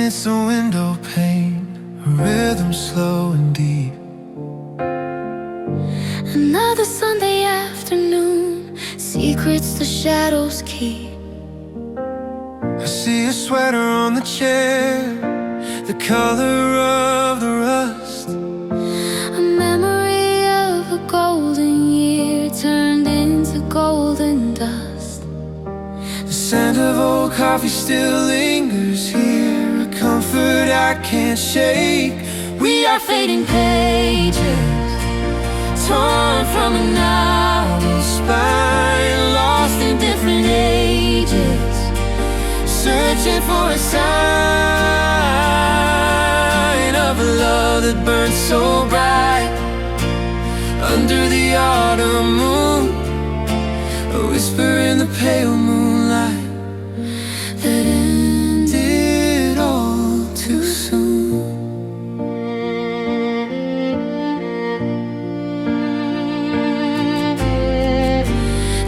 it's a window pane, a rhythm slow and deep. Another Sunday afternoon, secrets the shadows keep. I see a sweater on the chair, the color of the rust. A memory of a golden year turned into golden dust. The scent of old coffee still lingers here, a comfort I can't shake. We are fading pages, torn from a novel spine, lost in different ages, searching for a sign of a love that burns so bright. Under the autumn moon, a whisper in the pale moonlight that ended all too soon.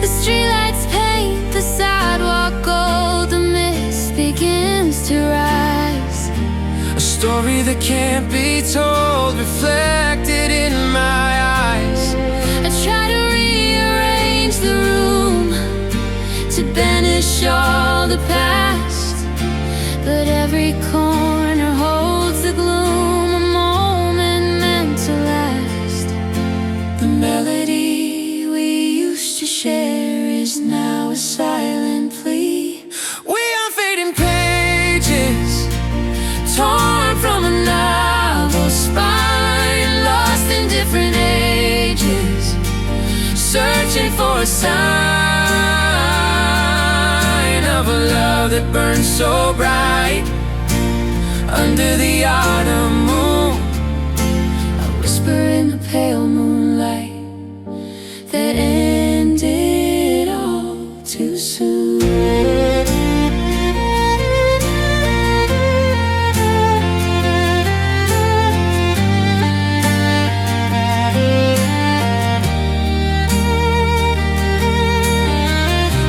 The streetlights paint the sidewalk gold, the mist begins to rise. A story that can't be told, reflected in my eyes. I try to rearrange the room to banish all the past, but every corner holds the gloom, a moment meant to last. The melody we used to share is now a silent plea. We are fading pages, torn from a novel spine, lost in different ages, searching for a sign of a love that burns so bright. Under the autumn moon, A whisper in the pale moonlight that ended all too soon.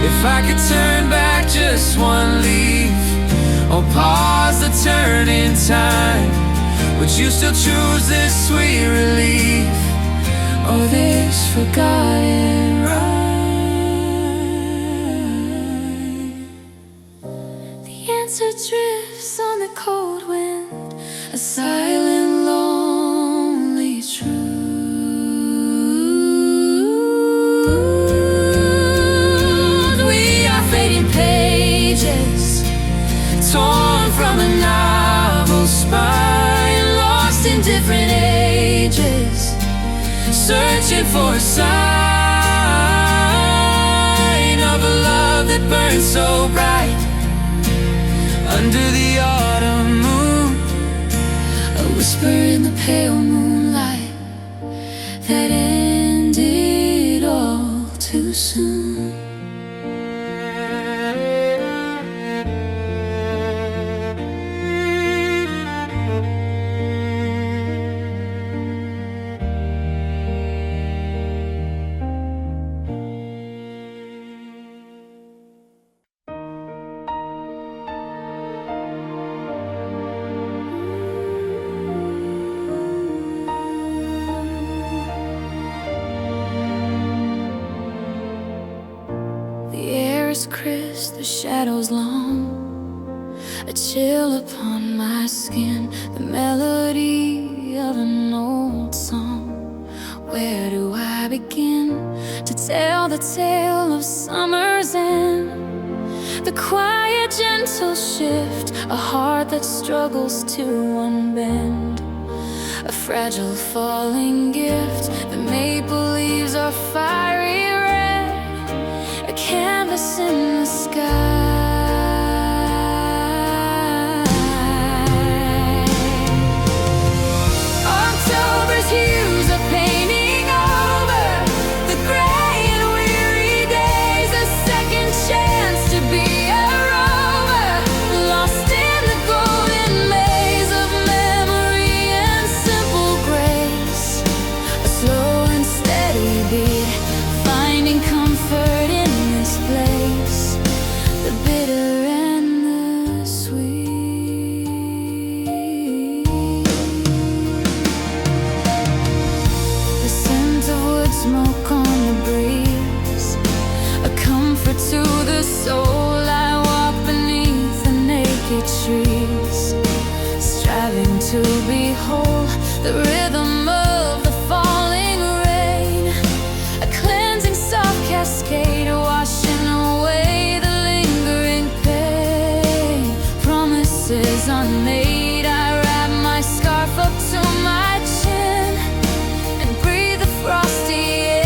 if I could turn back just one leaf, or pause the turn in time, would you still choose this sweet relief, or this forgotten rhyme? The answer drifts on the cold wind, a silent, lonely truth. We are fading pages, torn from a novel spine, lost in different ages, searching for a sign of a love that burns so bright. Under the autumn moon, a whisper in the pale moonlight that ended all too soon. Crisp, the shadows long, a chill upon my skin, the melody of an old song. Where do I begin to tell the tale of summer's end? The quiet, gentle shift, a heart that struggles to unbend, a fragile falling gift. The maple leaves are fiery red, a canvas in the sky. October's hues are painting over the gray and weary days, a second chance to be a rover, lost in the golden maze of memory and simple grace, a slow and steady beat, finding comfort in this place. The loving to behold the rhythm of the falling rain, a cleansing soft cascade washing away the lingering pain. Promises unmade, I wrap my scarf up to my chin and breathe the frosty air.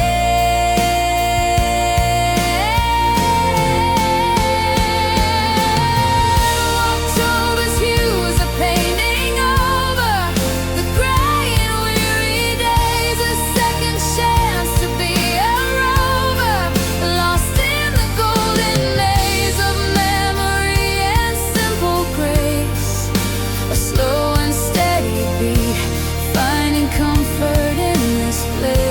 October's hues are painting over the gray and weary days, a second chance to be a rover, lost in the golden maze of memory and simple grace, a slow and steady beat, finding comfort in this place.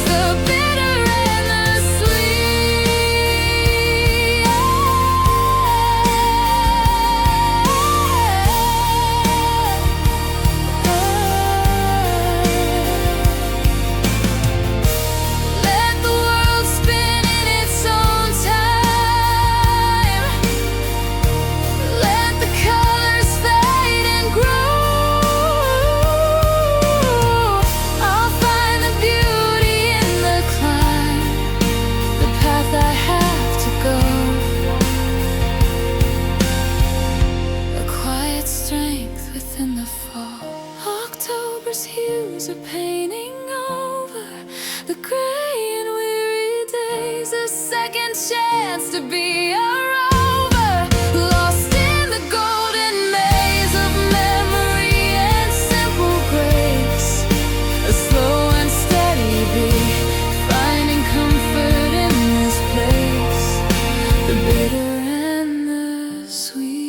The bitter and the sweet, let the world spin in its own time. Let the colors fade and grow. I'll find the beauty in the climb, the path I have to go. A quiet strength within the fall. October's hues are painting over the gray and weary days, a second chance to be a rover, lost in the golden maze of memory and simple grace, a slow and steady beat, finding comfort in this place, the bitter and the sweet.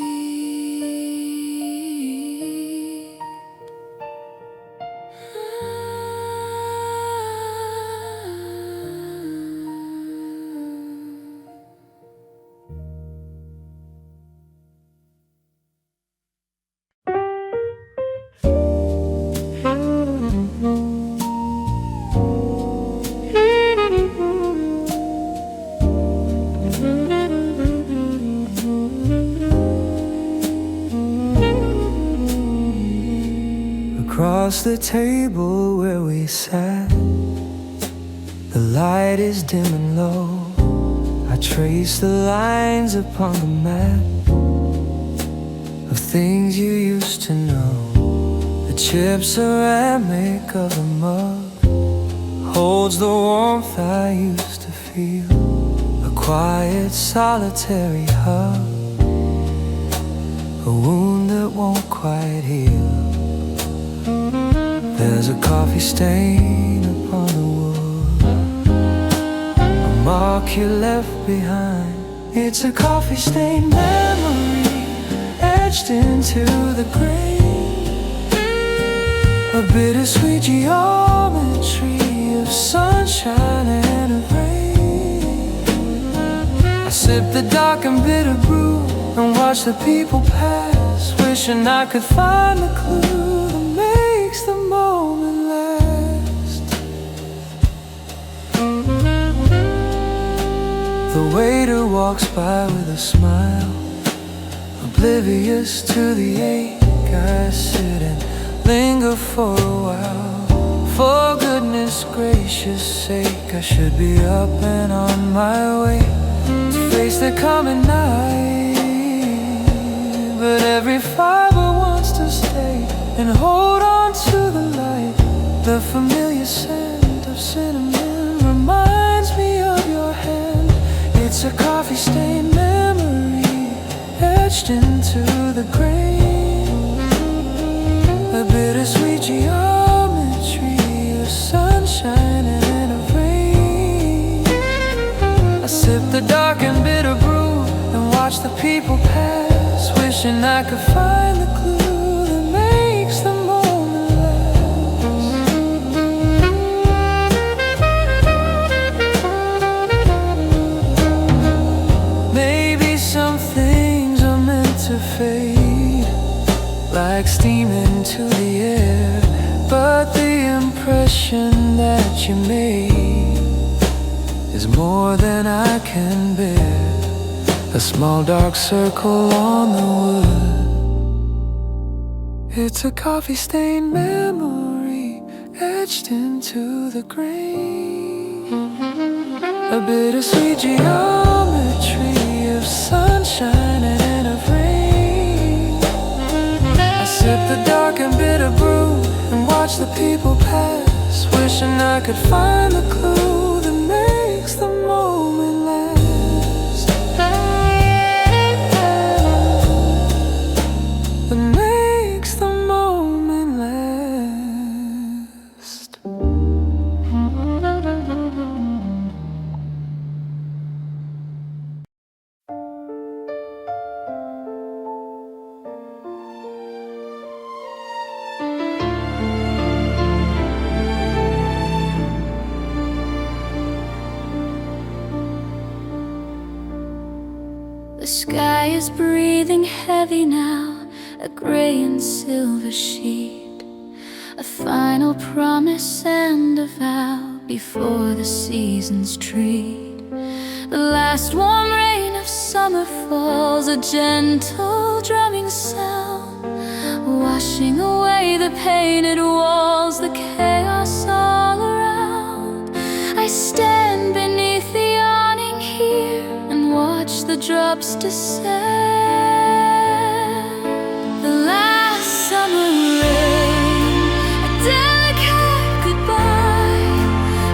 Across the table where we sat, the light is dim and low. I trace the lines upon the map of things you used to know. The chip ceramic of the mug holds the warmth I used to feel, a quiet solitary hug, a wound that won't quite heal. There's a coffee stain upon the wood, a mark you left behind. It's a coffee stain memory etched into the grain, a bittersweet geometry of sunshine and of rain. I sip the dark and bitter brew and watch the people pass, wishing I could find the clue that makes the moment last. The waiter walks by with a smile, oblivious to the ache. I sit and linger for a while. For goodness gracious sake, I should be up and on my way to face the coming night, but every fiber wants to stay and hold on to the light. The familiar scent of cinnamon reminds me of your hand. It's a coffee stain memory etched into the grain, a bittersweet geometry of sunshine and of rain. I sip the dark and bitter brew and watch the people pass, wishing I could find the clue that makes the moment last. Maybe some things are meant to fade, like steam into the air, but the impression that you made is more than I can bear. a small dark circle on the wood. It's a coffee-stained memory etched into the grain, a bittersweet geometry of sunshine and of rain. I sip the dark and bitter brew and watch the people pass, wishing I could find the clue that makes the moment last, that makes the moment last. The sky is breathing heavy now, a gray and silver sheet, a final promise and a vow before the seasons treat. The last warm rain of summer falls, a gentle drumming sound, washing away the painted walls, the chaos all around. I stand beneath the awning here and watch the drops descend. The last summer rain, a delicate goodbye,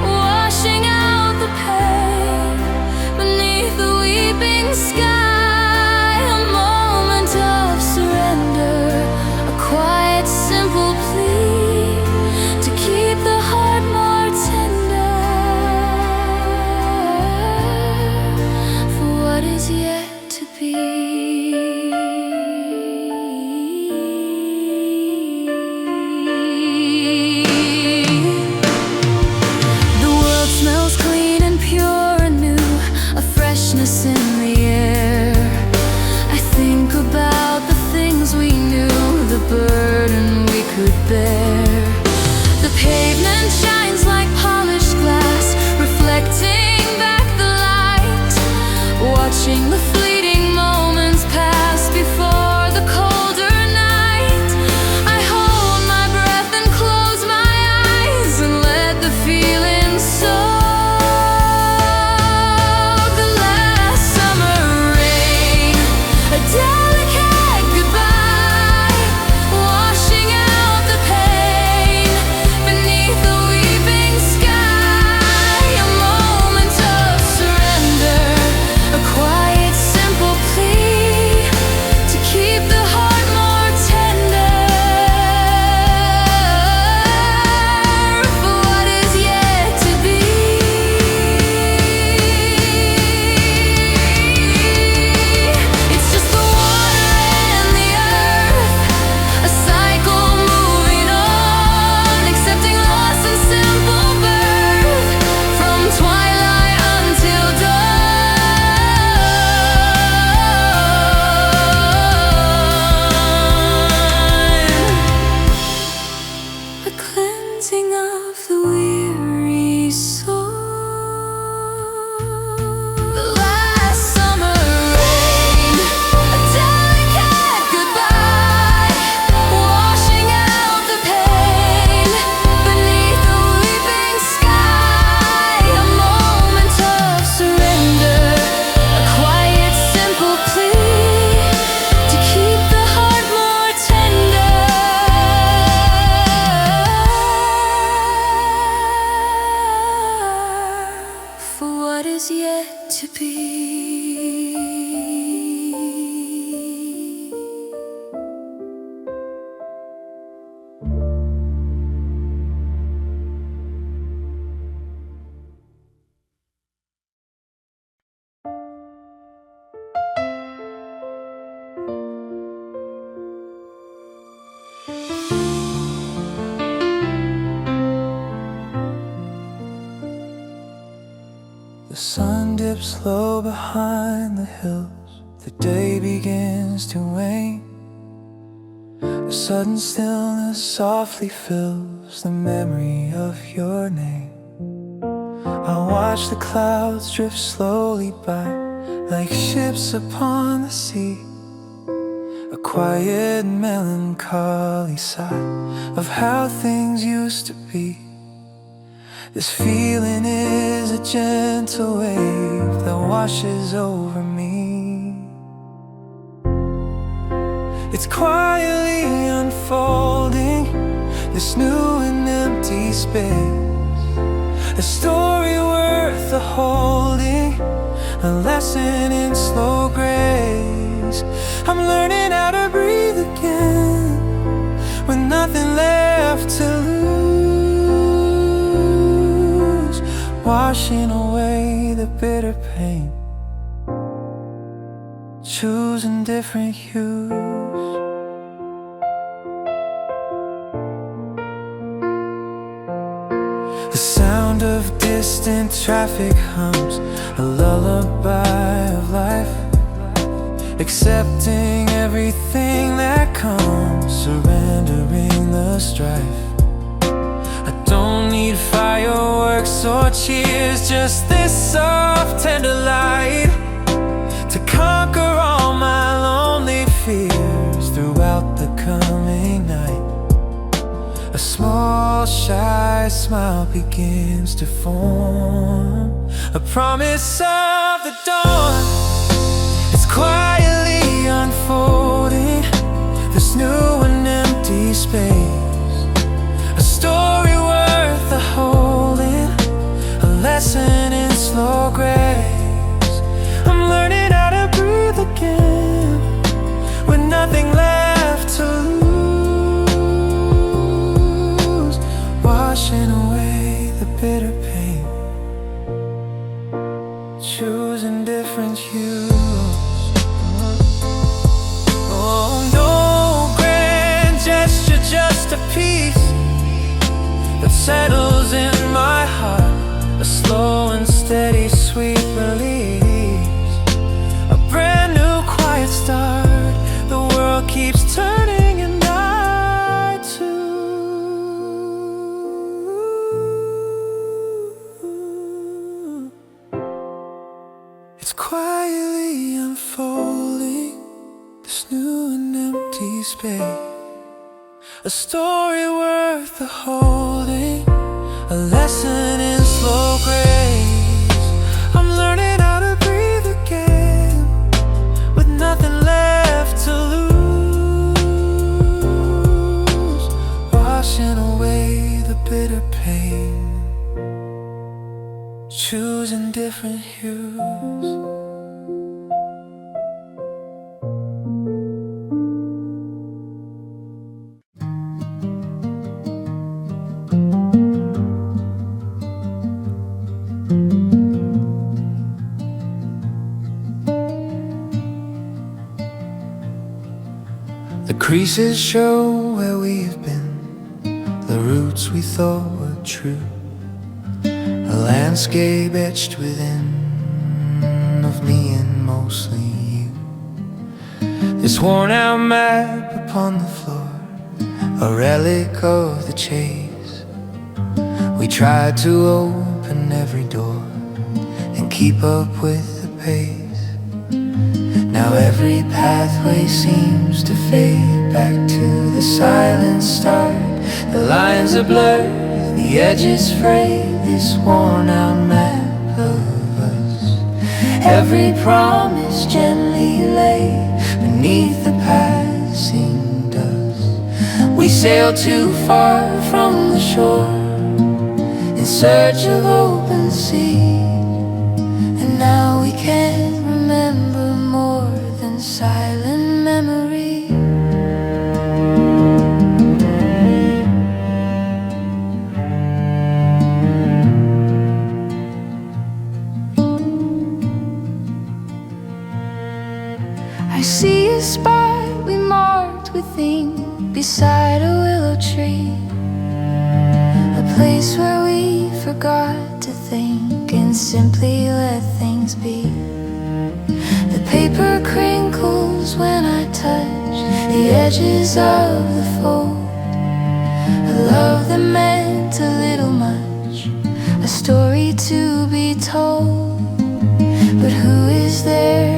washing out the pain beneath the weeping sky. A moment of surrender, a quiet, simple plea to keep the heart more tender for what is yet to be. The world smells clean and pure and new, a freshness in the air. I think about the things we knew, the burden we could bear. The pavement shines like polished glass, reflecting back the light, watching the fleeting moments pass before the colder night. I hold my breath and close my eyes and let the feeling soak. The last summer rain, a delicate goodbye, washing out the pain beneath the weeping sky. A moment of surrender, a quiet, simple plea to keep the heart more tender for what is yet to be. It's just the water and the earth, a cycle moving on, accepting loss and simple birth, from twilight until dawn. A cleansing of the weary soul. The last summer rain, a delicate goodbye, washing out the pain beneath the weeping sky. A moment of surrender, a quiet, simple plea to keep the heart more tender for what is yet to be. The sun dips low behind the hills, the day begins to wane. A sudden stillness softly fills the memory of your name. I watch the clouds drift slowly by like ships upon the sea. A quiet melancholy sigh of how things used to be. This feeling is a gentle wave that washes over me. It's quietly unfolding, this new and empty space. A story worth the holding, a lesson in slow grace. I'm learning how to breathe again, with nothing left to lose. Washing away the bitter pain, choosing different hues. The sound of distant traffic hums, a lullaby of life. Accepting everything that comes, surrendering the strife. I don't need fireworks or cheers, just this soft tender light to conquer all my lonely fears throughout the coming night. A small shy smile begins to form, a promise of the dawn. It's quietly unfolding, this new and empty space. A story worth the holding, a lesson in slow grace. I'm learning how to breathe again, with nothing left to lose. Washing away the bitter pain, choosing different hues. Oh, no grand gesture, just a peace that settles in my heart. A slow and steady sweet release, a brand new quiet start. The world keeps turning and I too. It's quietly unfolding, this new and empty space. A story worth the holding, a lesson in slow grace. I'm learning how to breathe again, with nothing left to lose. Washing away the bitter pain, choosing different hues. The creases show where we've been, the roots we thought were true, a landscape etched within of me and mostly you. This worn out map upon the floor, a relic of the chase. We tried to open every door and keep up with the pace. Now every pathway seems to fade back to the silent start. The lines are blurred, the edges frayed, this worn out map of us. Every promise gently laid beneath the passing dust. We sailed too far from the shore in search of open sea, and now we can't remember more than silent memory. I see a spot we marked with ink beside a willow tree, a place where we forgot to think and simply let things be. The paper crinkles when I touch the edges of the fold, a love that meant a little much, a story to be told. But who is there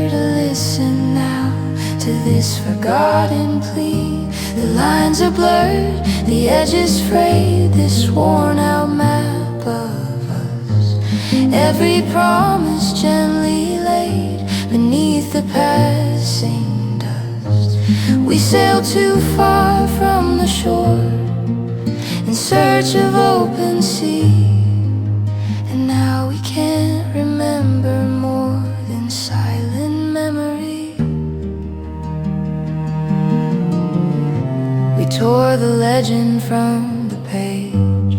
to this forgotten plea. The lines are blurred, the edges frayed, this worn out map of us. Every promise gently laid beneath the passing dust. We sailed too far from the shore in search of open sea, and now we can't remember more than silent memory. We tore the legend from the page,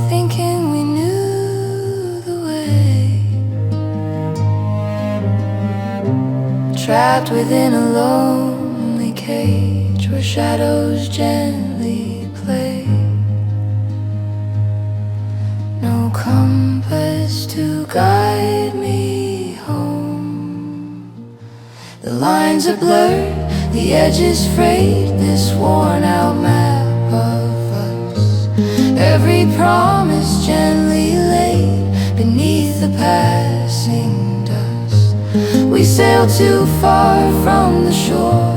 thinking we knew the way. Trapped within a lonely cage where shadows gently play. No compass to guide me home. The lines are blurred, the edges frayed, this worn out map of us. Every promise gently laid beneath the passing dust. We sailed too far from the shore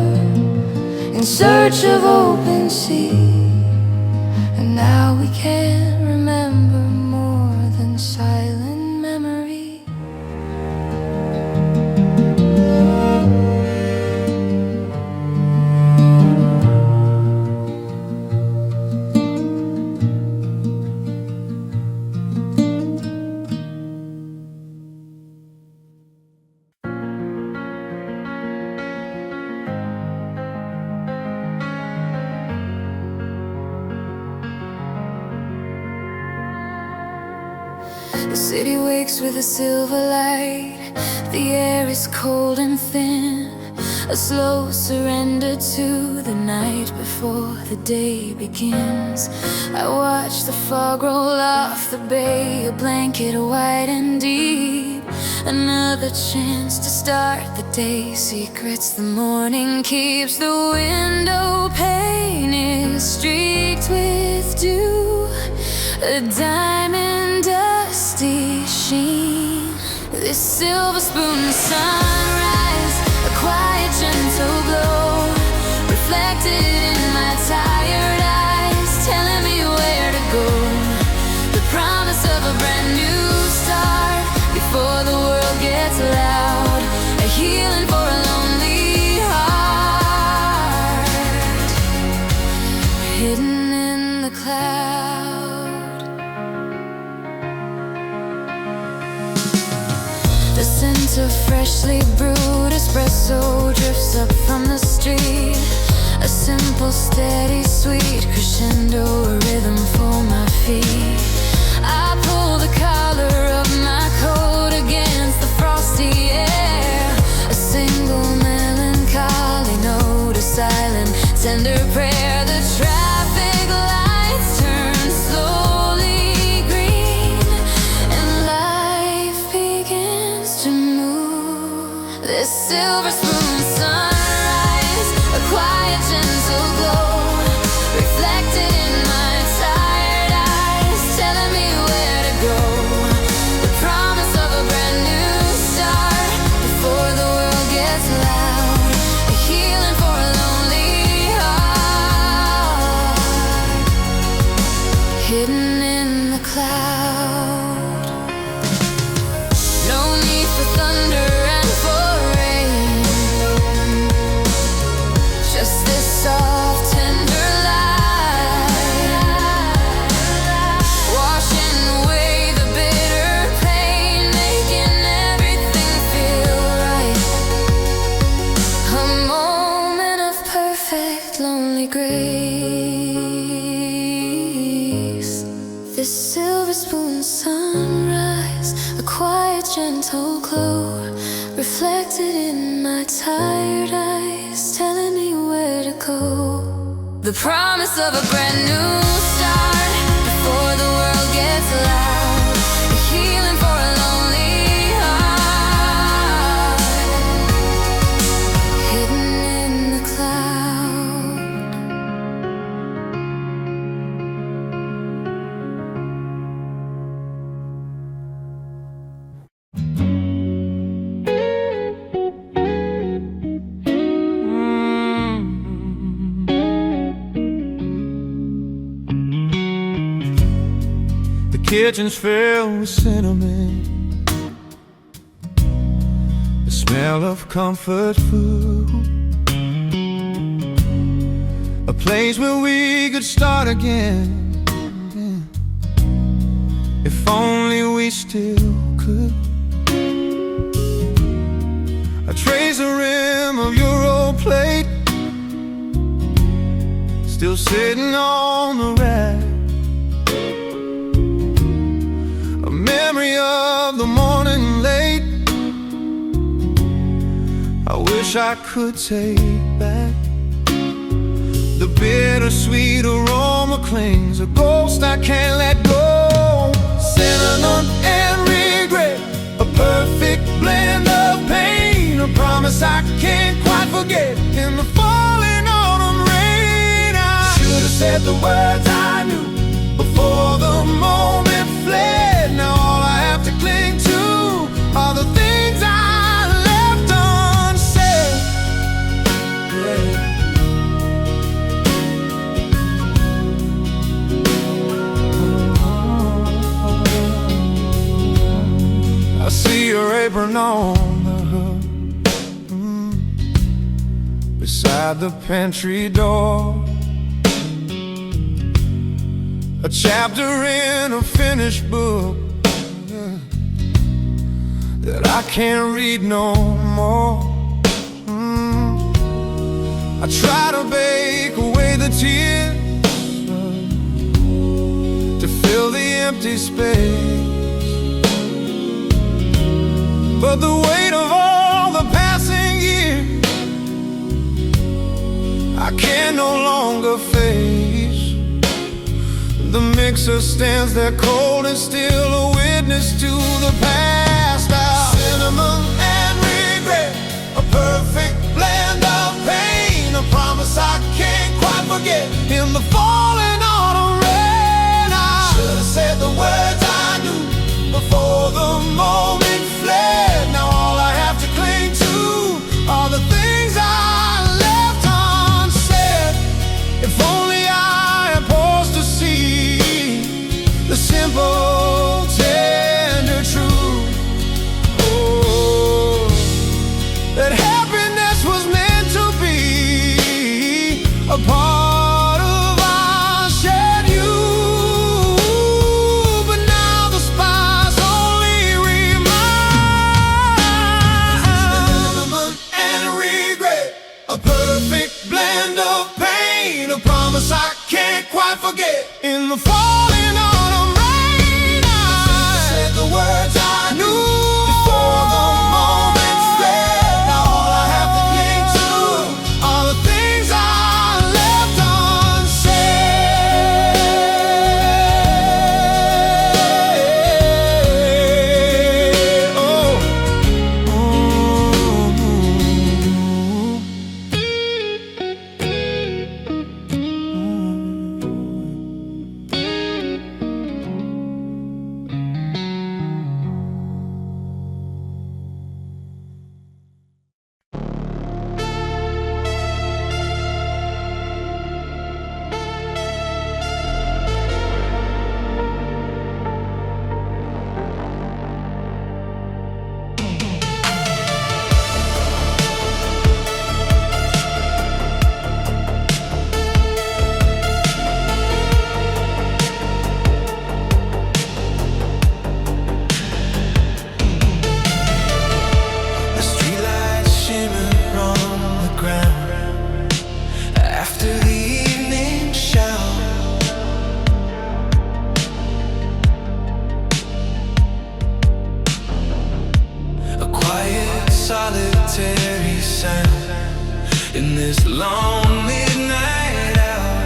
in search of open sea, and now we can't remember more than silent memory. The city wakes with a silver light. The air is cold and thin, a slow surrender to the night before the day begins. I watch the fog roll off the bay, a blanket white and deep. Another chance to start the day. Secrets the morning keeps. The window pane is streaked with dew, a diamond dusty sheen. This silver spoon sunrise, a quiet gentle glow, reflected in my tired eyes, telling me where to go. The promise of a brand new start before the world gets loud, a healing for a lonely heart, hidden in the clouds. The scent of freshly brewed espresso drifts up from the street, a simple, steady, sweet crescendo, a rhythm for my feet. I pull the collar of my coat against the frosty air, a single melancholy note, a silent, tender prayer. The traffic lights turn slowly green, and life begins to move. This silver spoon sunrise, a quiet, gentle glow, reflected in my tired eyes, telling me where to go. The promise of a brand new start before the world gets loud, a healing for a lonely heart, hidden in the cloud. No need for thunder and for rain, just this soft, tender light, washing away the bitter pain, making everything feel right. A moment of perfect lonely grace. This silver spoon sunrise, a quiet, gentle glow, reflected in my tired eyes, telling me where to go. The promise of a brand new start before the world gets loud, a healing for a lonely heart, hidden in the cloud. kitchen's filled with cinnamon, the smell of comfort food, a place where we could start again, if only we still could. I trace the rim of your old plate, still sitting on the rack, a memory of the morning late I wish I could take back. The bittersweet aroma clings, a ghost I can't let go. Cinnamon and regret, a perfect blend of pain, a promise I can't quite forget. In the falling autumn rain, I should have said the words I knew before the moment fled. Now all I have to cling to are the things I left unsaid. I see your apron on the hook, beside the pantry door, a chapter in a finished book that I can't read no more. I try to bake away the tears to fill the empty space, but the weight of all the passing years I can no longer face. The mixer stands there cold and still a witness to the past. Cinnamon and regret, a perfect blend of pain, a promise I can't quite forget. In the falling autumn rain, I should have said the words I knew before the moment fled. Now all I have to cling to are the things I left unsaid. If only I had paused to see the simple, tender truth, oh, that happiness was meant to be a part of our shared youth. But now the spies only remind cinnamon and regret, a perfect blend of pain, a promise I can't quite forget. In the falling autumn rain, I said the words I knew before the moment fled. Now all I have to cling to are the things I left unsaid. Oh, the streetlights shimmer on the ground after the evening shower. A quiet, solitary sound in this long midnight hour.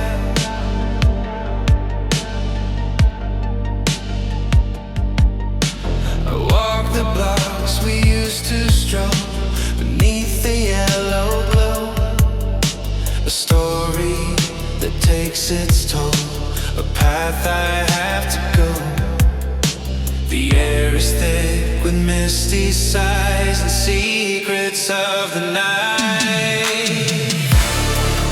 I walk the blocks we used to stroll beneath the yellow glow, a story that takes its toll, a path I have to go. The air is thick with misty sighs and secrets of the night.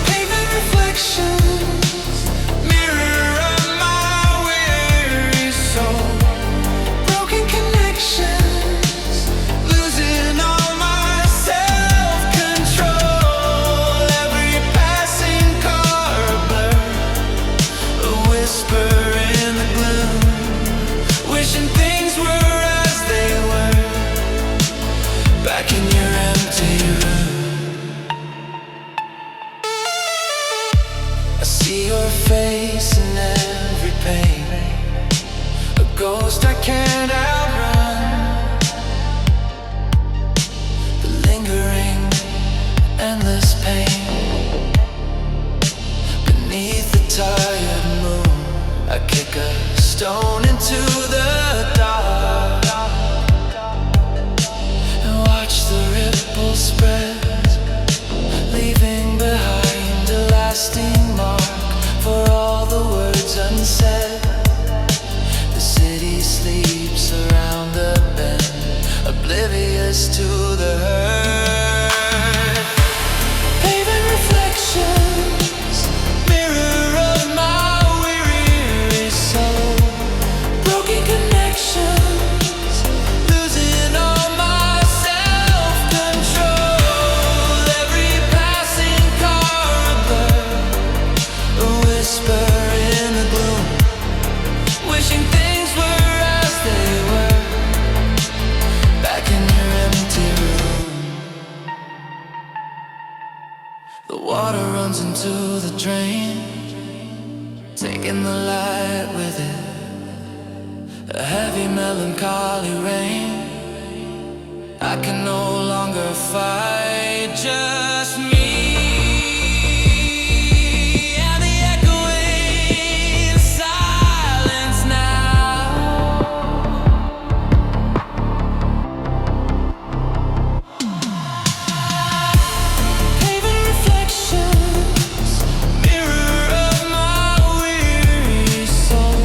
Pavement reflections, mirror of my weary soul. endless pain. Beneath the tired moon, I kick a stone into the dark and watch the ripples spread, leaving behind a lasting mark for all the words unsaid. The city sleeps around the bend, oblivious to the hurt. Pavement reflections, mirror of my weary soul. Broken connections, losing all my self-control. Every passing car a blur, a whisper in the gloom, wishing things were as they were, back in your empty room. The water runs into the drain, taking the light with it. A heavy melancholy rain. I can no longer fight, just me and the echoing silence now. Pavement reflections, mirror of my weary soul.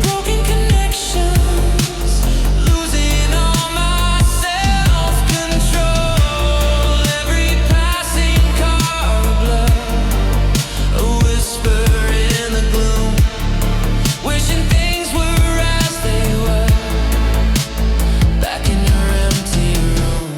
Broken connections, losing all my self-control. Every passing car a blur, a whisper in the gloom, wishing things were as they were, back in your empty room.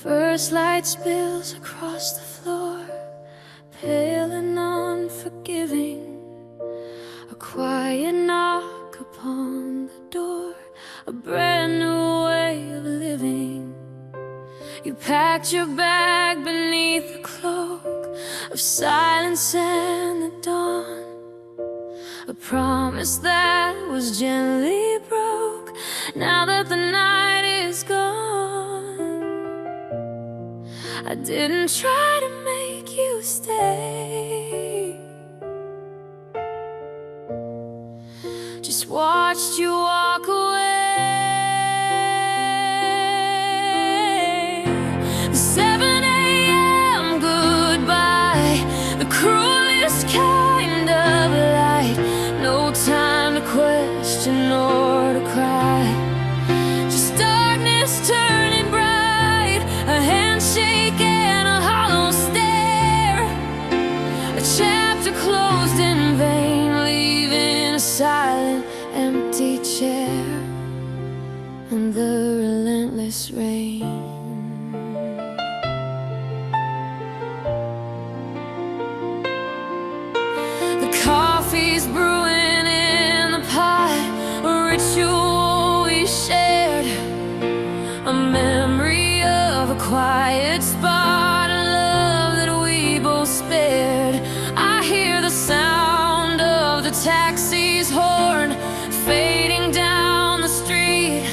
First light spills across the floor, pale and unforgiving. A quiet knock upon the door, a brand new way of living. You packed your bag beneath the cloak of silence and the dawn. A promise that was gently broke now that the night is gone. I didn't try to make you stay, just watched you walk away. The 7 a.m. goodbye, the cruelest kind of light. No time to question or to cry, just darkness turning bright. A handshake and a hollow stare, a chapter closed in vain, leaving a silent, empty chair and the relentless rain. The coffee's brewing in the pot, a ritual we shared, a memory of a quiet spot, a love that we both spared. I hear the sound of the taxi's horn fading down the street,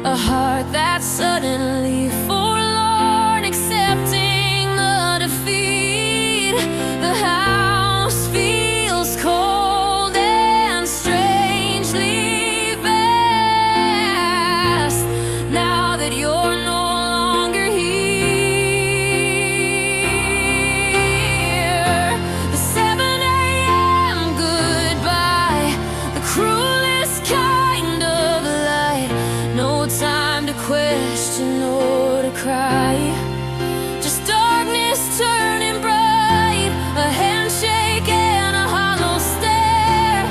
a heart that's suddenly forlorn, accepting the defeat. The house feels cold and strangely vast now that you're no longer here. question or to cry. Just darkness turning bright, a handshake and a hollow stare.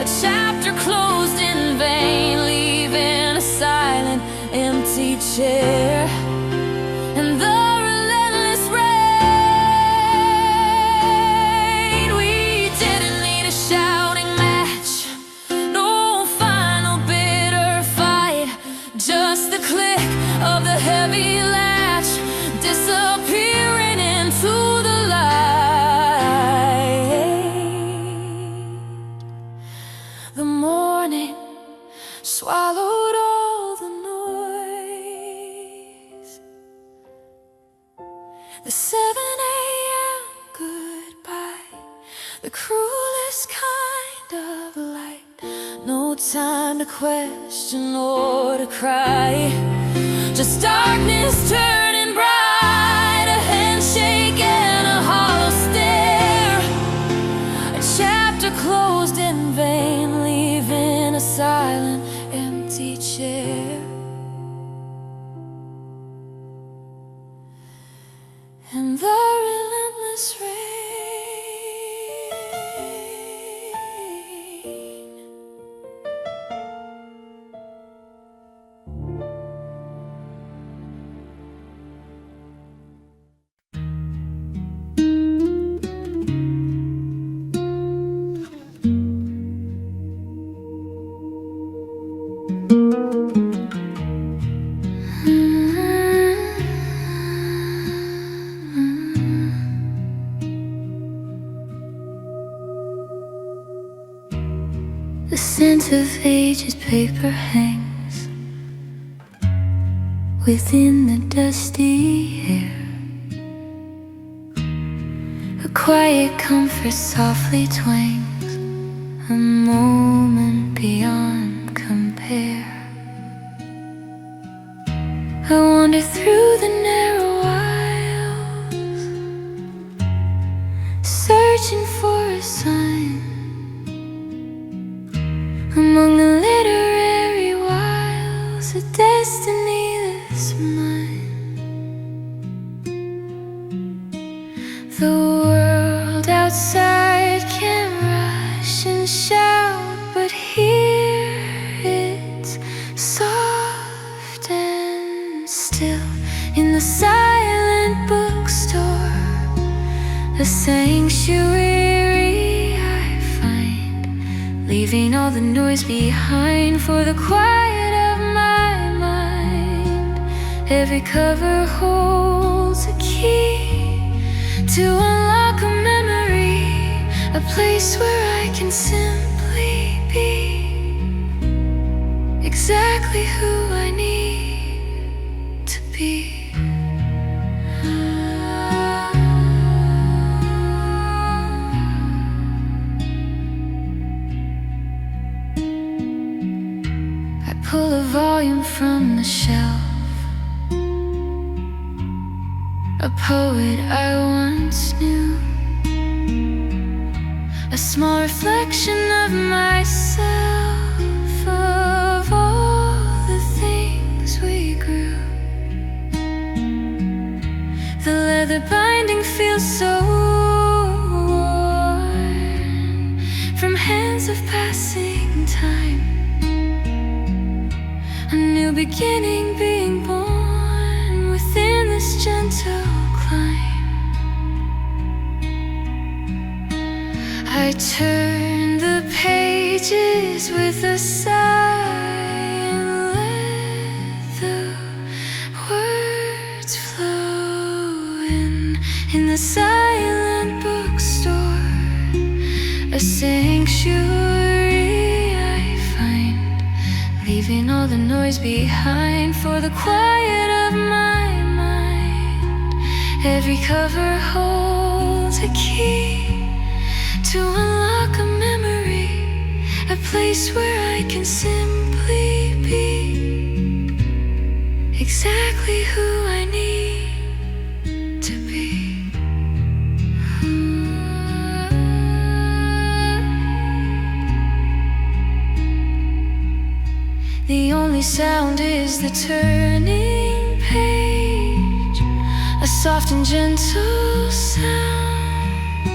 A chapter closed in vain, leaving a silent, empty chair. And the relentless rain. We didn't need a shouting match, no final bitter fight. Just the click of the heavy latch, disappearing into the light. The morning swallowed all the noise. The 7 a.m. goodbye, the cruelest kind of light. No time to question or to cry. Just darkness turning bright, a handshake and a hollow stare. A chapter closed in vain, leaving a silent, empty chair. And the relentless rain. The scent of aged paper hangs within the dusty air. A quiet comfort softly twangs, a moment beyond compare. I wander through the narrow aisles, searching for a sign. Among the literary wiles, a destiny that's mine. The world outside can rush and shout, but here it's soft and still. In the silent bookstore, a sanctuary I find, leaving all the noise behind for the quiet of my mind. Every cover holds a key to unlock a memory, a place where I can simply be exactly who I need to be. Pull a volume from the shelf, a poet I once knew, a small reflection of myself, of all the things we grew. The leather binding feels so worn from hands of passing time. A new beginning being born within this gentle climb. I turn the pages with a sigh and let the words flow in the silent bookstore, a sanctuary I find, leaving all the noise behind for the quiet of my mind. Every cover holds a key to unlock a memory, a place where I can simply be exactly who I need to be. The only sound is the turning page, a soft and gentle sound,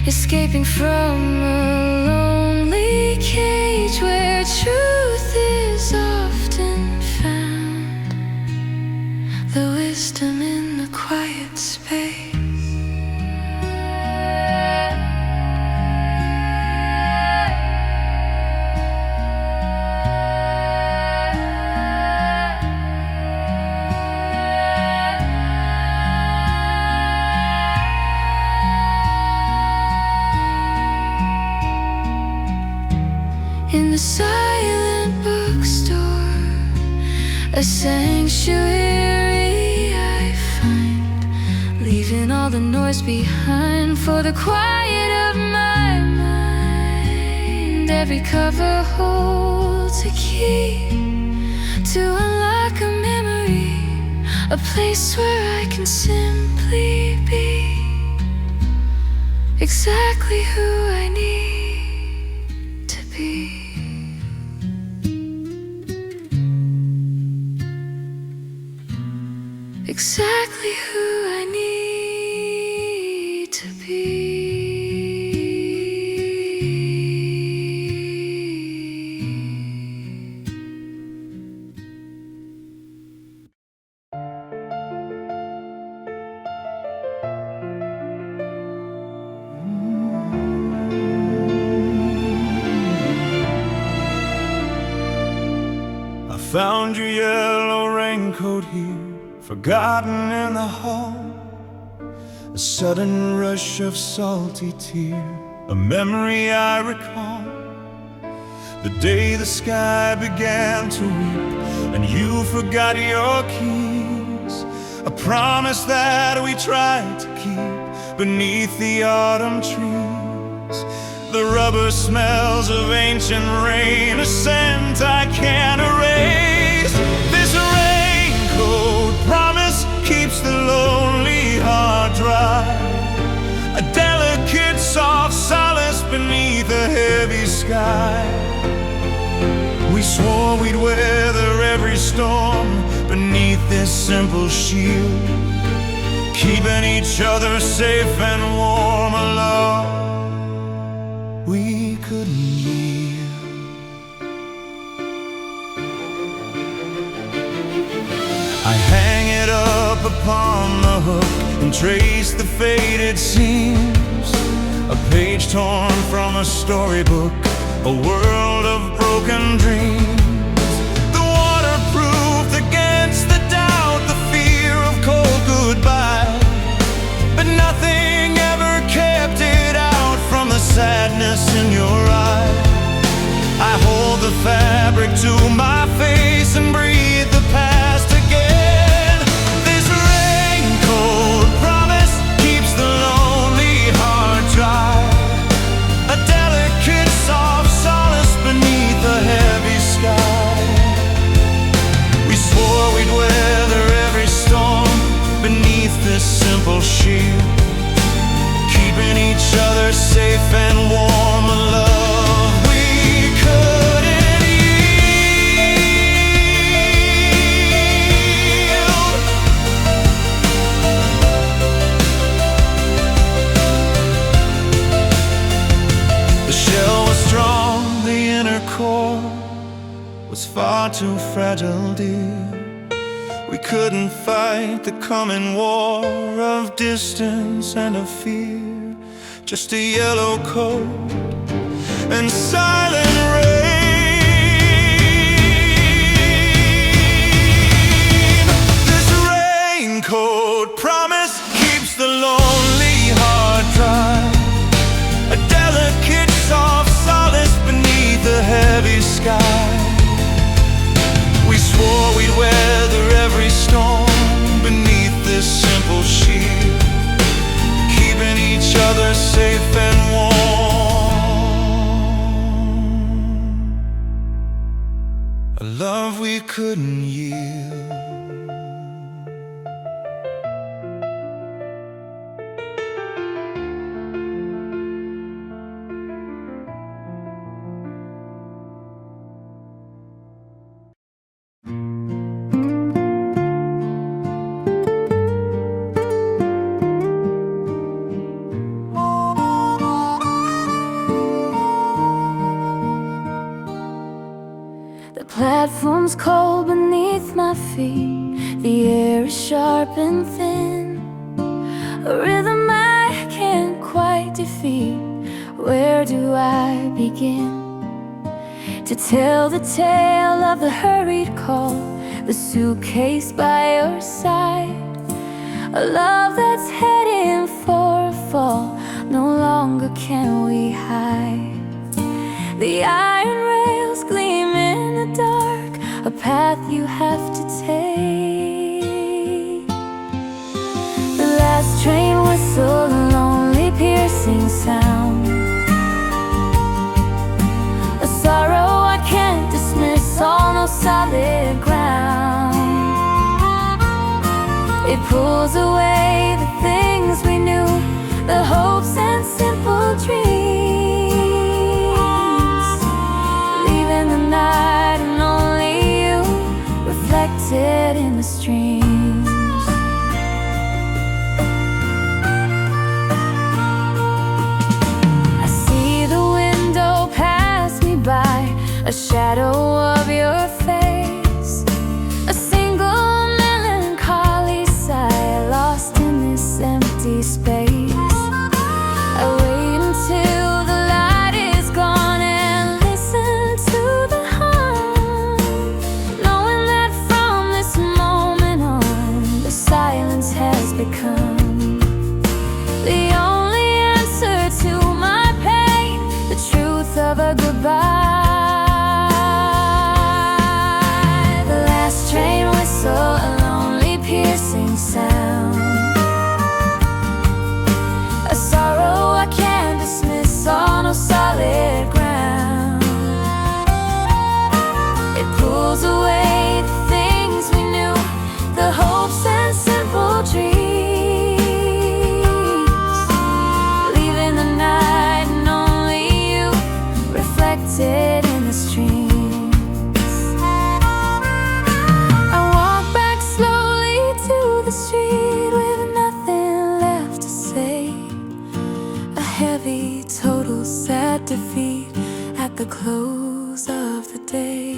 escaping from a lonely cage where truth is often found. The wisdom in the quiet space. In the silent bookstore, a sanctuary I find, leaving all the noise behind for the quiet of my mind. Every cover holds a key to unlock a memory, a place where I can simply be exactly who I need to be. Exactly who I need to be. I found your yellow raincoat here, forgotten in the hall. A sudden rush of salty tear, a memory I recall. The day the sky began to weep and you forgot your keys, a promise that we tried to keep beneath the autumn trees. The rubber smells of ancient rain, a scent I can't erase. This raincoat promise keeps the lonely heart dry, a delicate soft solace beneath a heavy sky. We swore we'd weather every storm beneath this simple shield, keeping each other safe and warm. Alone we couldn't yield. I hang it up upon the hook and trace the faded seams, a page torn from a storybook, a world of broken dreams. The waterproof against the doubt, the fear of cold goodbye, but nothing ever kept it out from the sadness in your eye. I hold the fabric to my face and breathe the past again. This raincoat promise keeps the lonely heart dry, a delicate soft solace beneath a heavy sky. We swore we'd weather every storm beneath this simple shield, keeping each other safe and warm. A love we couldn't yield. The shell was strong, the inner core was far too fragile, dear. We couldn't fight the coming war of distance and of fear, just a yellow coat and silent rain. This raincoat promise keeps the lonely heart dry, a delicate soft solace beneath a heavy sky. We swore we'd weather every storm beneath this simple shield, keeping each other safe and warm. A love we couldn't yield. The platform's cold beneath my feet. The air is sharp and thin, a rhythm I can't quite defeat. Where do I begin to tell the tale of the hurried call, the suitcase by your side, a love that's heading for a fall? No longer can we hide. The iron rails gleam in the dark, a path you have to take. The last train whistle, a lonely piercing sound, a sorrow I can't dismiss on no solid ground. It pulls away the things we knew, the hopes and simple dreams, leaving the night and only you reflected in the streams. I see the window pass me by, a shadow of your face, a single melancholy sigh lost in this empty space. I wait until the light is gone and listen to the hum, knowing that from this moment on the silence has become the only answer to my pain, the truth of a goodbye. The last train whistle, a lonely piercing sound, a sorrow I can't dismiss on no solid ground. It pulls away the things we knew, the hopes and simple dreams, leaving the night and only you reflected in the streams. I walk back slowly to the street with nothing left to say, a heavy, total, sad defeat at the close of the day.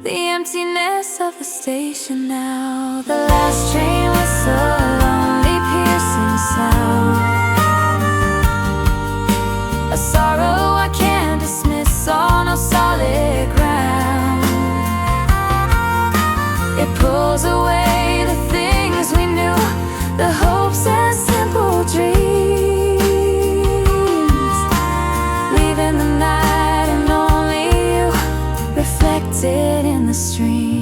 The emptiness of the station now, the last train whistle, a lonely piercing sound, a sorrow I can't dismiss on no solid ground. It pulls away the things we knew, the hopes and simple dreams, leaving the night and only you reflected in the streams.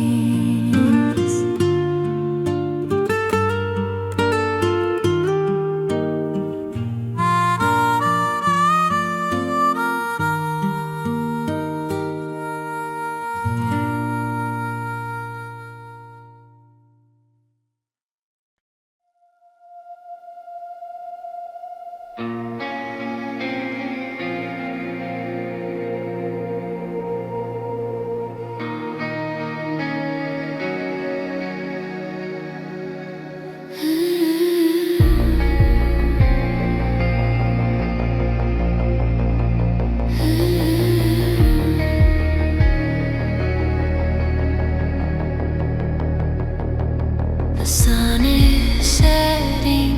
The sun is setting,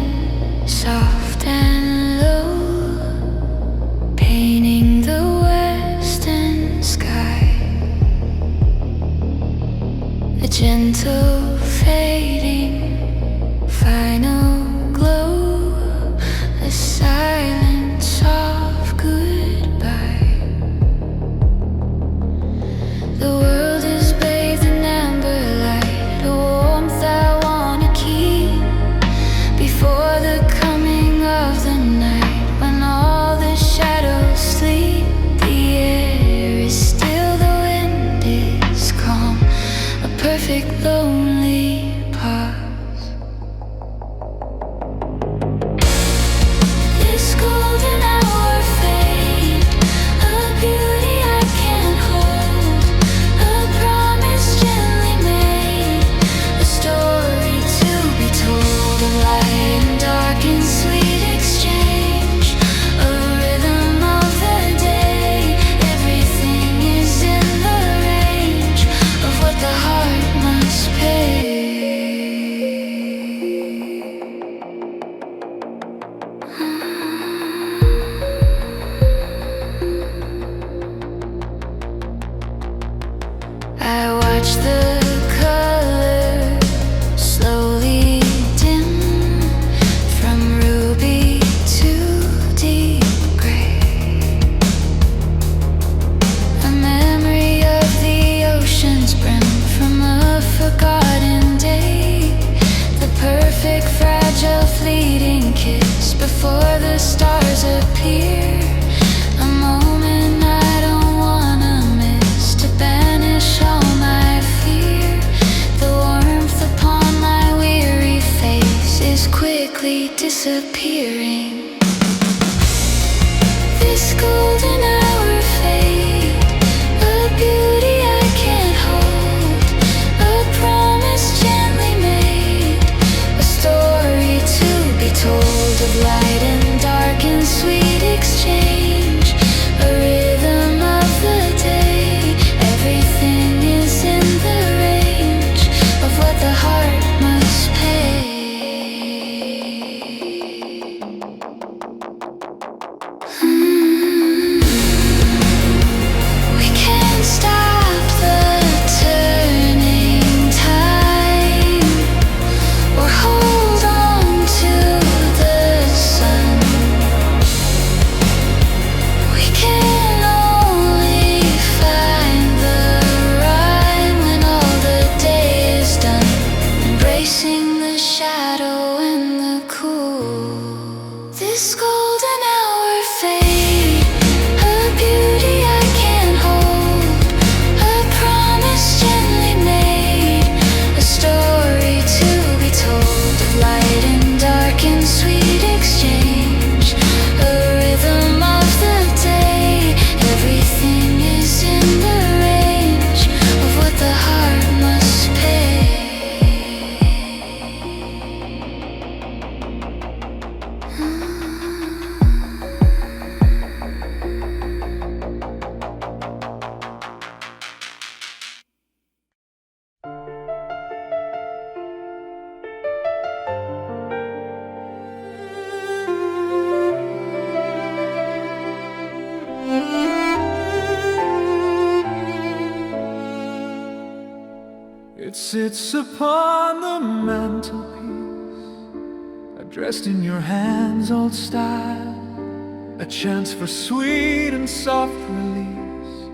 soft and low, painting the western sky. A gentle fading, final glow, a silence of goodbye. The world is bathed in amber light, a warmth I wanna keep before the coming of the night, when all the shadows sleep. The air is still, the wind is calm, a perfect lonely pause. watch the color slowly dim from ruby to deep gray. A memory of the ocean's brim from a forgotten day. The perfect, fragile, fleeting kiss before the stars appear. A moment I don't wanna miss to banish all my fear. The warmth upon my weary face is quickly disappearing. This golden hour fade, a beauty I can't hold, a promise gently made, a story to be told of light and dark and sweet exchange, a rhythm of the day. Everything is in the range of what the heart must pay. We can't stop the turning time or hold on to the sun. We can only find the rhyme when all the day is done, embracing the shadow and the cool. This golden hour fade, a beauty I can't hold, a promise gently made, a story to be told of light and dark and sweet exchange, a rhythm of the day. Everything is in the range of what the heart must pay. It sits upon the mantelpiece, addressed in your hands, old style, a chance for sweet and soft release,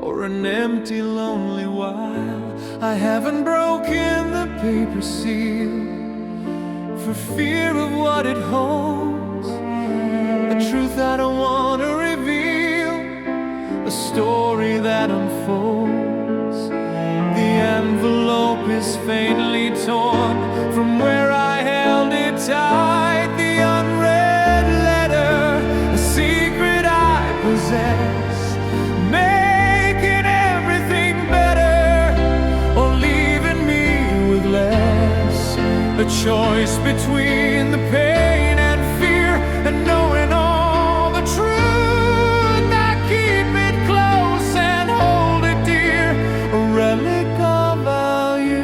or an empty, lonely while. I haven't broken the paper seal for fear of what it holds, a truth I don't want to reveal, a story that unfolds. The envelope is faintly torn from where I held it tight. The unread letter, a secret I possess, making everything better or leaving me with less. A choice between the pain and fear and knowing all the truth. I keep it close and hold it dear, a relic of our youth.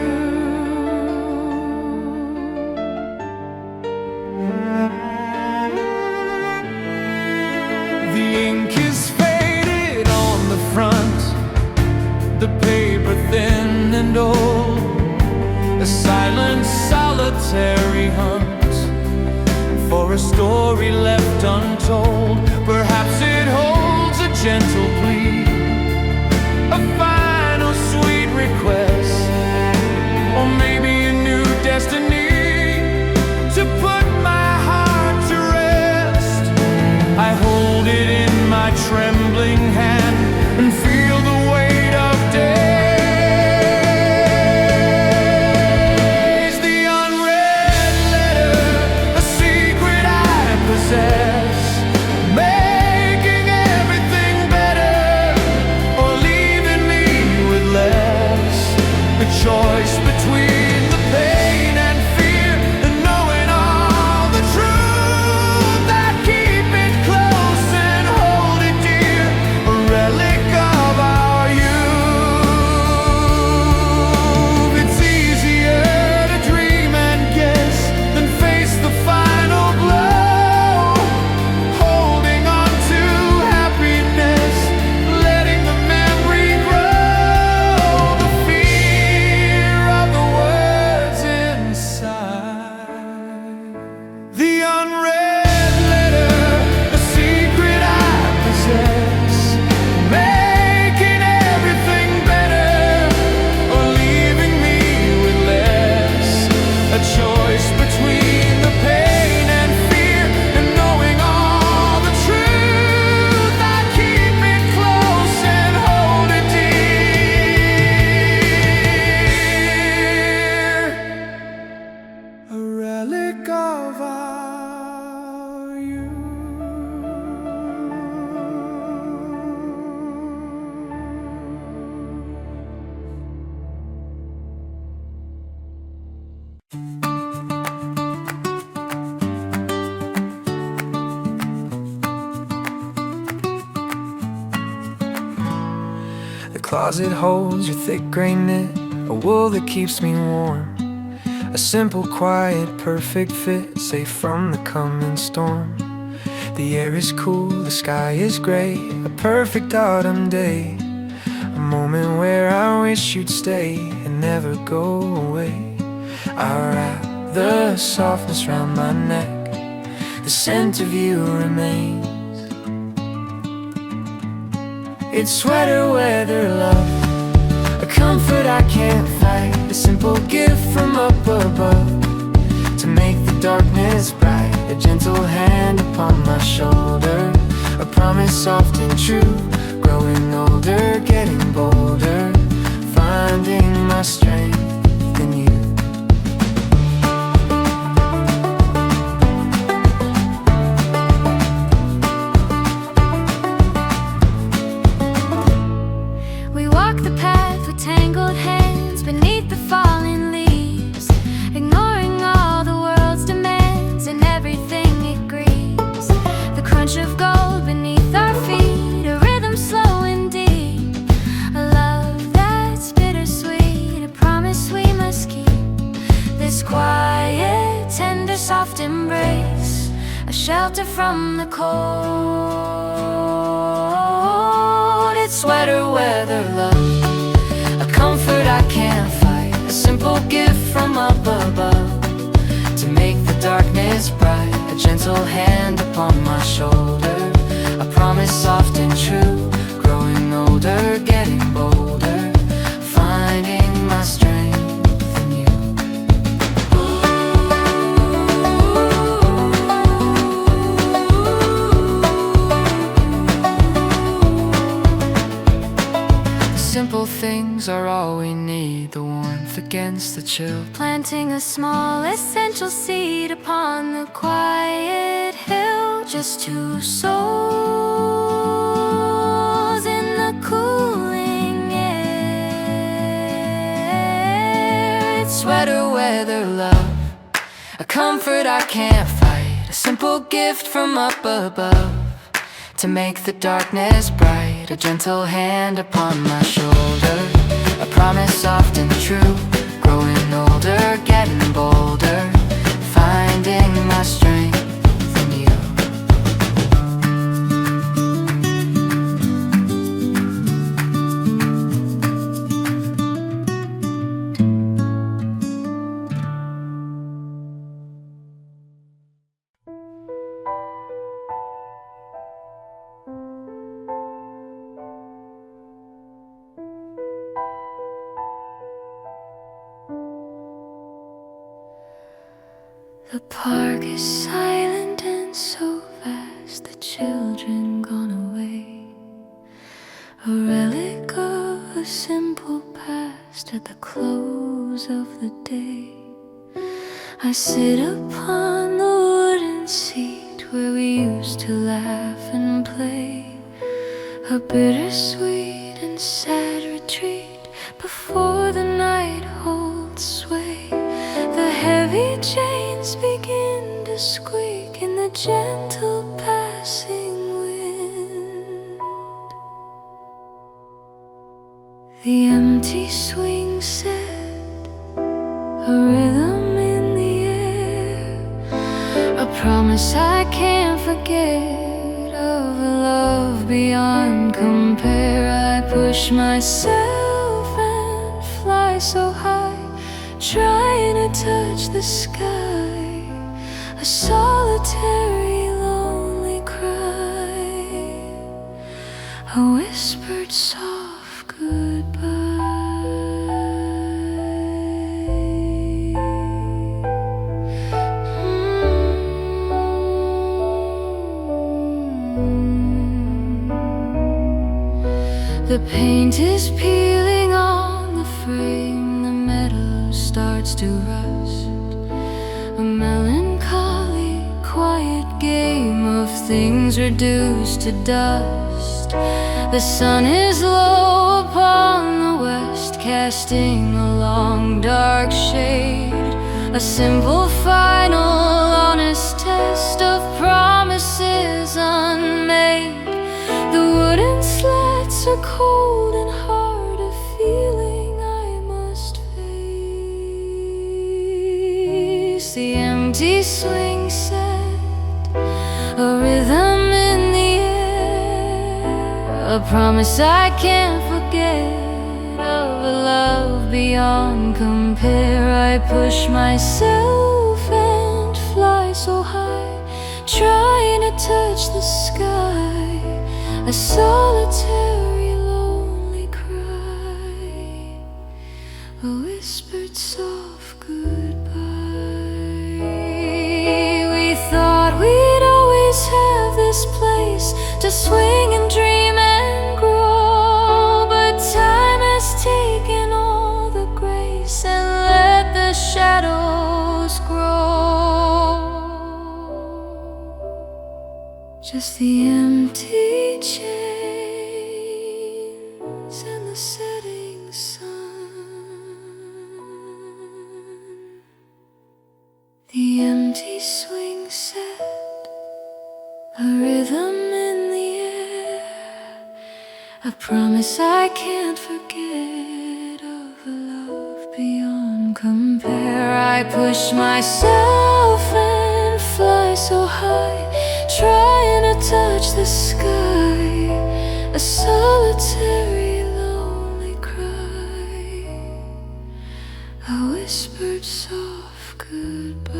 The ink is faded on the front, the paper thin and old, a silent, solitary hunt for a story left untold. Perhaps it holds a gentle plea, a final sweet request, or maybe a new destiny to put my heart to rest. I hold it in my trembling hand and feel the weight of days. The unread letter, a secret I possess, making everything better closet holds your thick gray knit, a wool that keeps me warm. A simple, quiet, perfect fit, safe from the coming storm. The air is cool, the sky is gray, a perfect autumn day. A moment where I wish you'd stay and never go away. I wrap the softness round my neck, the scent of you remains. It's sweater weather, love, a comfort I can't fight, a simple gift from up above, to make the darkness bright, a gentle hand upon my shoulder, a promise soft and true, growing older, getting bolder, finding my strength in you. We walk the path with tangled hands beneath the falling leaves, ignoring all the world's demands and everything it grieves. The crunch of gold beneath our feet, a rhythm slow and deep, a love that's bittersweet, a promise we must keep. This quiet, tender, soft embrace, a shelter from the cold. It's sweater weather, love, a comfort I can't fight, a simple gift from up above, to make the darkness bright, a gentle hand upon my shoulder, a promise soft and true, growing older, getting bolder, finding my strength in you. Simple things are all we need, the warmth against the chill, planting a small essential seed upon the quiet hill. Just two souls in the cooling air. It's sweater weather, love, a comfort I can't fight, a simple gift from up above, to make the darkness bright, a gentle hand upon my shoulder, a promise soft and true, growing older, getting bolder, finding my strength in you. The park is silent and so vast, the children gone away, a relic of a simple past at the close of the day. I sit upon the wooden seat where we used to laugh and play, a bittersweet and sad retreat before the night holds sway. The heavy chains begin to squeak in the gentle passing wind. The empty swing set, a rhythm in the air, a promise I can't forget of a love beyond compare. I push myself and fly so high, trying to touch the sky, a solitary lonely cry, a whispered soft goodbye. The paint is peeling on the frame, the metal starts to rust, a melancholy, quiet game of things reduced to dust. The sun is low upon the west, casting a long dark shade, a simple final honest test of promises unmade. The wooden slats are cold and hard, A promise I can't forget of a love beyond compare. I push myself and fly so high, trying to touch the sky. A solitary lonely cry, a whispered soft goodbye. We thought we'd always have this place to swing and dream and grow, but time has taken all the grace and let the shadows grow. Just the empty chains and the setting sun, the empty swing set, a rhythm in the air, a promise I can't forget of a love beyond compare. I push myself and fly so high, trying to touch the sky, a solitary lonely cry, a whispered soft goodbye.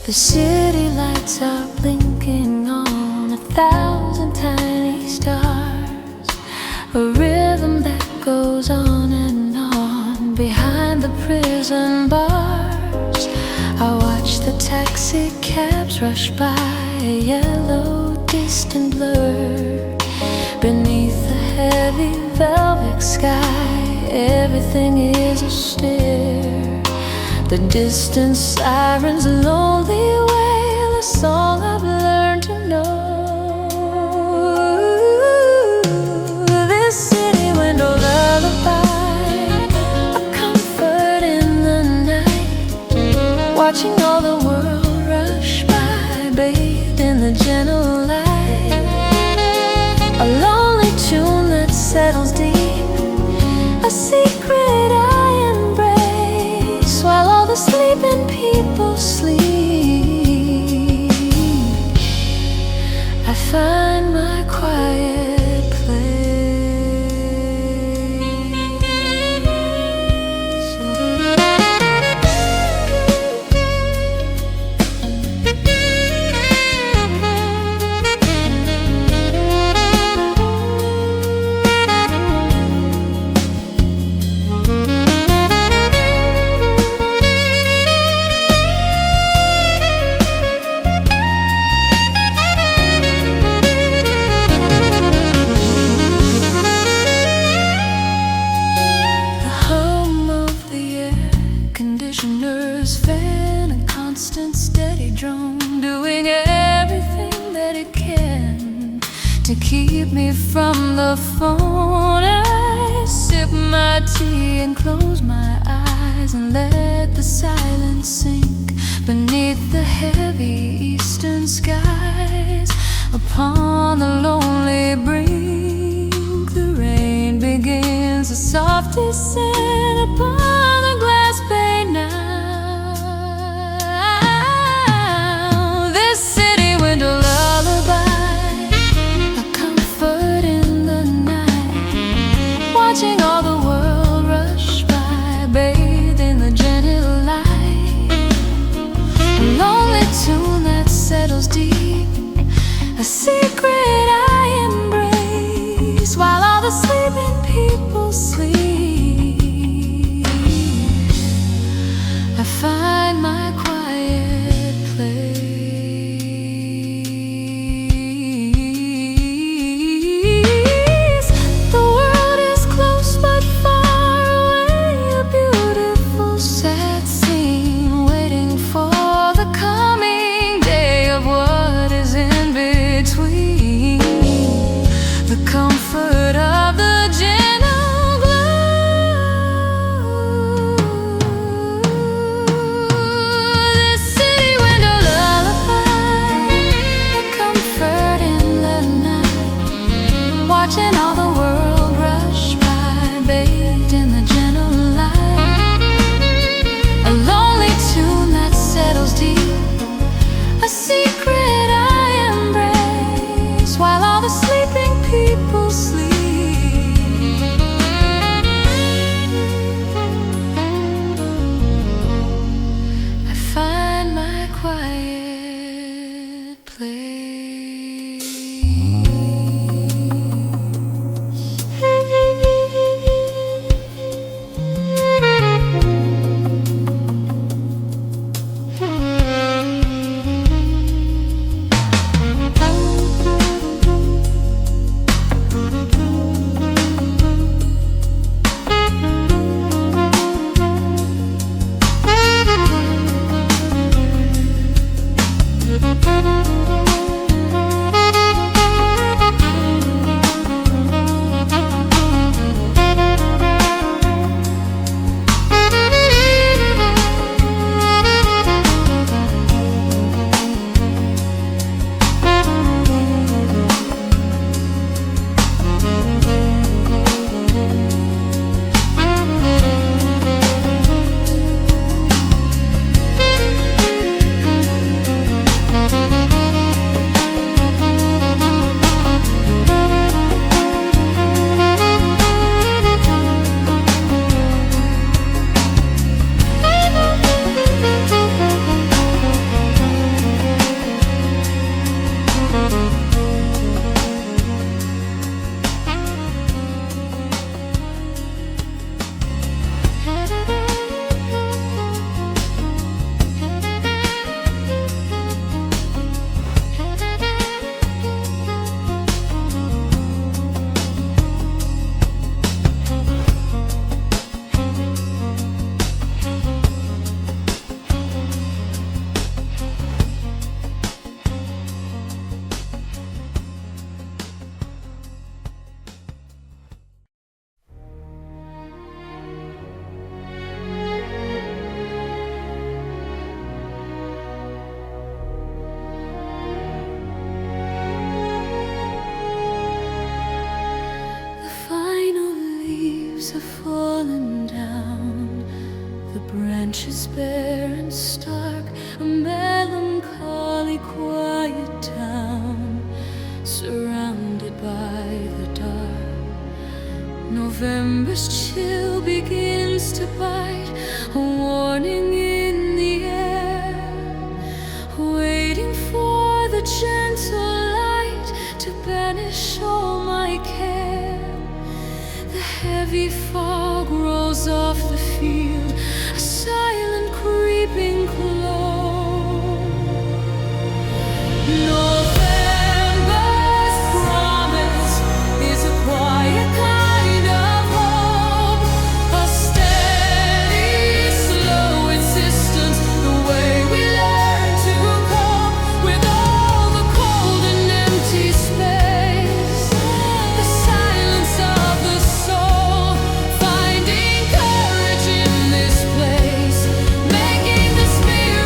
The city lights are blinking on 1,000 tiny stars, a rhythm that goes on and on behind the prison bars. I watch the taxi cabs rush by, a yellow distant blur. Beneath the heavy velvet sky, everything is astir. The distant sirens' lonely wail, a song I've learned to know. This city window lullaby, a comfort in the night, watching all the world rush by, bathed in the gentle light. A lonely tune that settles deep, a secret I embrace, while all the sleeping people sleep. I find my quiet place. To keep me from the phone, I sip my tea and close my eyes and let the silence sink beneath the heavy eastern skies. Upon the lonely brink, the rain begins a soft descent upon the glass pane now. This city window lullaby, watching all the world rush by, bathed in the gentle light. A lonely tune that settles deep, a secret I embrace, while all the sleeping people sleep. Have fallen down, the branches bare and stark, a melancholy quiet town, surrounded by the dark. November's chill begins to bite, a warning in the air, waiting for the gentle light to banish all my care. Heavy fog rolls off the field, a silent creeping close. November's promise is a quiet kind of hope, a steady, slow insistence, the way we learn to cope with all the cold and empty space, the silence of the soul, finding courage in this place, making the spirit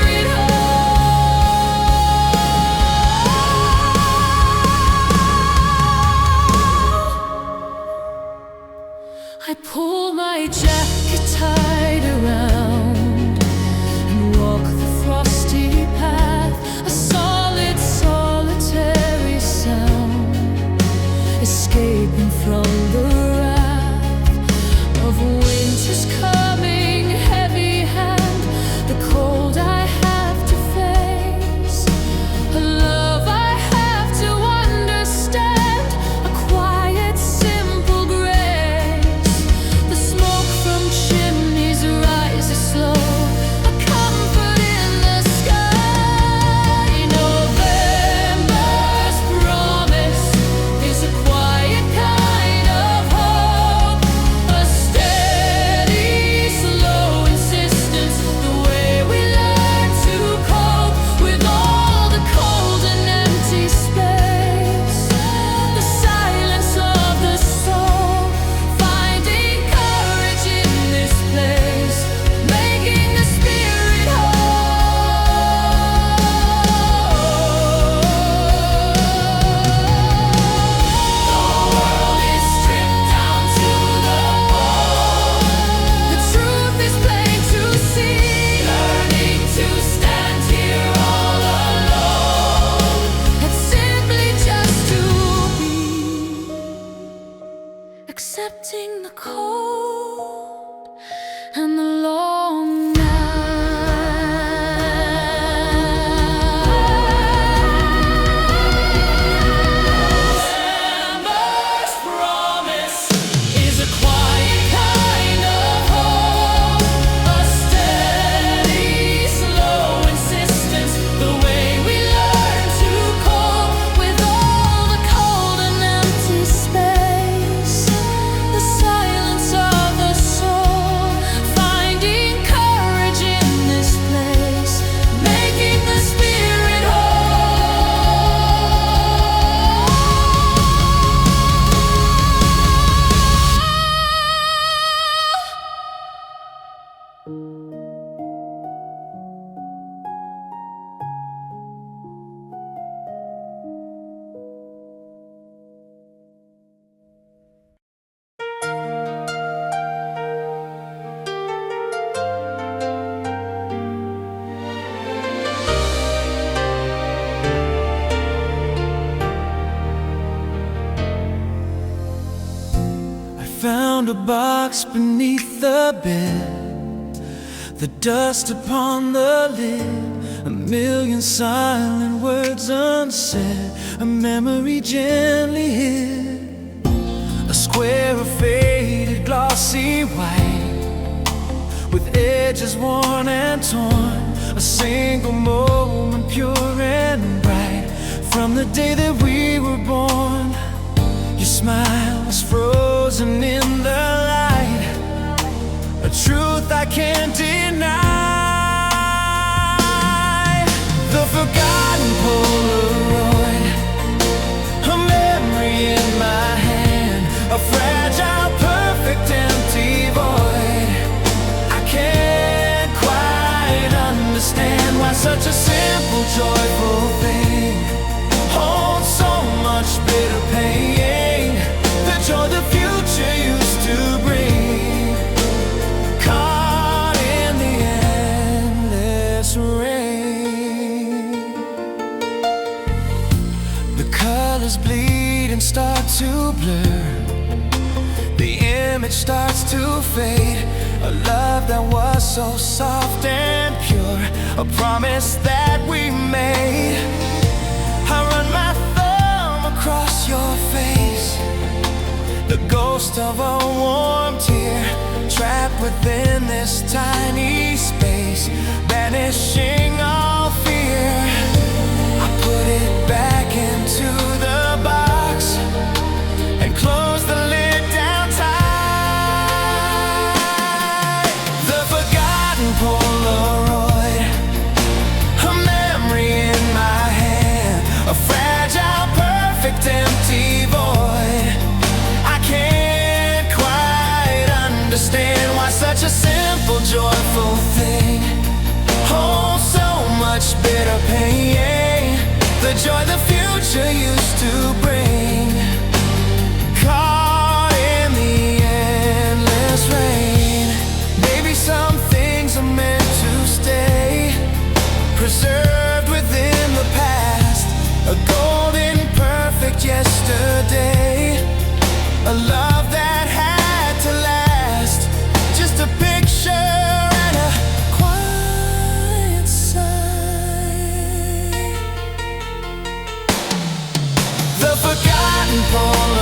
found a box beneath the bed, the dust upon the lid, a million silent words unsaid, a memory gently hid, a square of faded glossy white, with edges worn and torn, a single moment pure and bright, from the day that we were born. Your smile was frozen in the light, a truth I can't deny. The forgotten Polaroid, a memory in my hand, a fragile, perfect, empty void. I can't quite understand why such a simple, joyful thing holds so much bitter pain. The joy the future used to bring, caught in the endless rain. The colors bleed and start to blur, the image starts to fade. A love that was so soft and pure, a promise that we made. I run my thumb across your face, the ghost of a warm tear, trapped within this tiny space, banishing all fear. I put it back into the box and close the lid down tight. The forgotten Polaroid, a memory in my hand, a fragile, perfect, empty void. I can't quite understand why such a simple, joyful thing holds so much bitter pain. The joy the future used to bring, caught in the endless rain. Maybe some things are meant to stay, preserved within the past, a golden, perfect yesterday, a love that had to last, just a picture and a quiet sigh. The forgotten Polaroid,